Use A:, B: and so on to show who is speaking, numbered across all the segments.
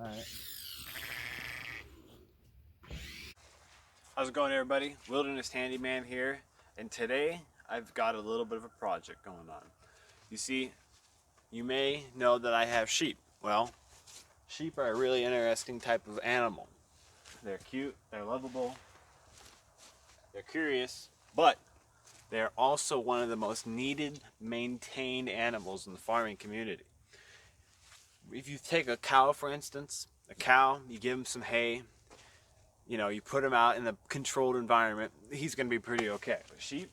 A: Alright. How's it going, everybody? Wilderness Handyman here, and today I've got a little bit of a project going on. You see, you may know that I have sheep. Well, sheep are a really interesting type of animal. They're cute, they're lovable, they're curious, but they're also one of the most needed, maintained animals in the farming community. If you take a cow, for instance, a cow, you give him some hay, you put him out in a controlled environment, he's going to be pretty okay. But sheep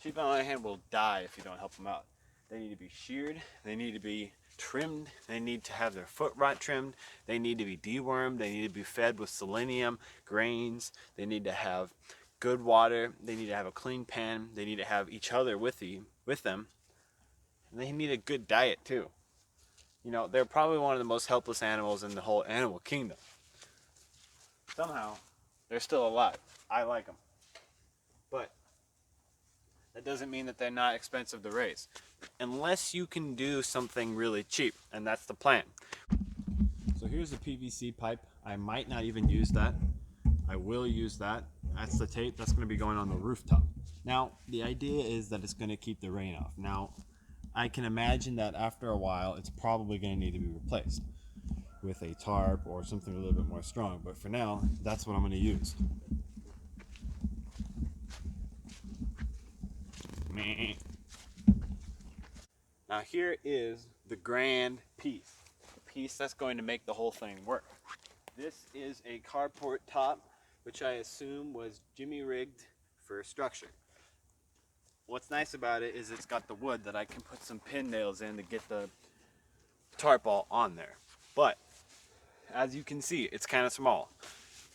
A: on the other hand will die if you don't help them out. They need to be sheared, they need to be trimmed, they need to have their foot rot trimmed, they need to be dewormed, they need to be fed with selenium, grains, they need to have good water, they need to have a clean pen, they need to have each other with them, and they need a good diet too. They're probably one of the most helpless animals in the whole animal kingdom. Somehow, they're still alive. I like them. But that doesn't mean that they're not expensive to raise. Unless you can do something really cheap, and that's the plan. So here's the PVC pipe. I might not even use that. I will use that. That's the tape. That's going to be going on the rooftop. Now, the idea is that it's going to keep the rain off. Now, I can imagine that after a while, it's probably going to need to be replaced with a tarp or something a little bit more strong. But for now, that's what I'm going to use. Now here is the grand piece. The piece that's going to make the whole thing work. This is a carport top, which I assume was Jimmy rigged for structure. What's nice about it is it's got the wood that I can put some pin nails in to get the tarp all on there. But as you can see, it's kind of small.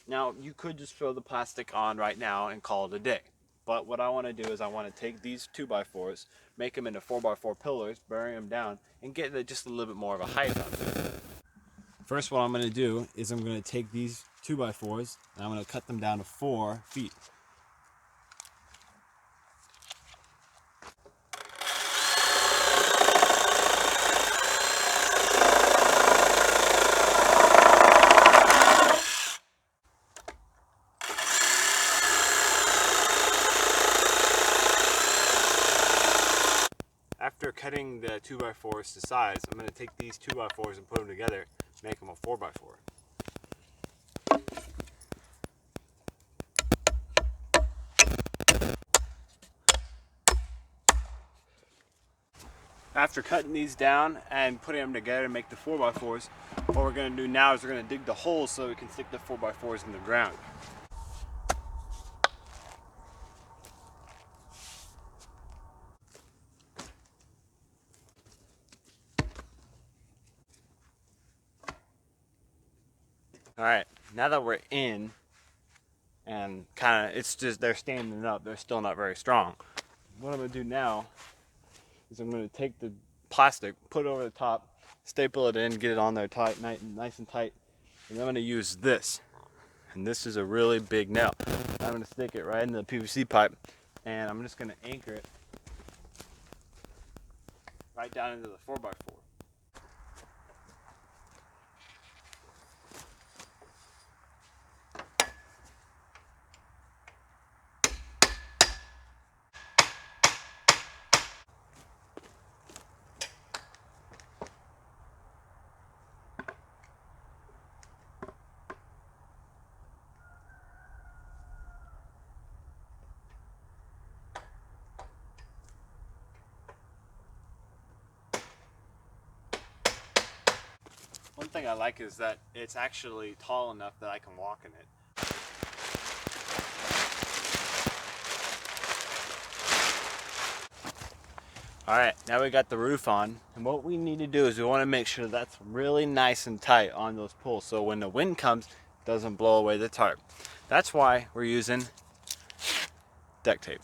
A: Now you could just throw the plastic on right now and call it a day. But what I want to do is I want to take these 2x4s, make them into 4x4 pillars, bury them down, and get just a little bit more of a height on them. First, what I'm going to do is I'm going to take these 2x4s and I'm going to cut them down to 4 feet. After cutting the 2x4s to size, I'm going to take these 2x4s and put them together, make them a 4x4. After cutting these down and putting them together to make the 4x4s, what we're going to do now is we're going to dig the holes so we can stick the 4x4s in the ground. Alright, now that we're in, and it's just they're standing up, they're still not very strong. What I'm going to do now is I'm going to take the plastic, put it over the top, staple it in, get it on there tight, nice and tight, and I'm going to use this. And this is a really big nail. I'm going to stick it right into the PVC pipe, and I'm just going to anchor it right down into the 4x4. One thing I like is that it's actually tall enough that I can walk in it. Alright, now we got the roof on, and what we need to do is we want to make sure that's really nice and tight on those poles so when the wind comes, it doesn't blow away the tarp. That's why we're using duct tape.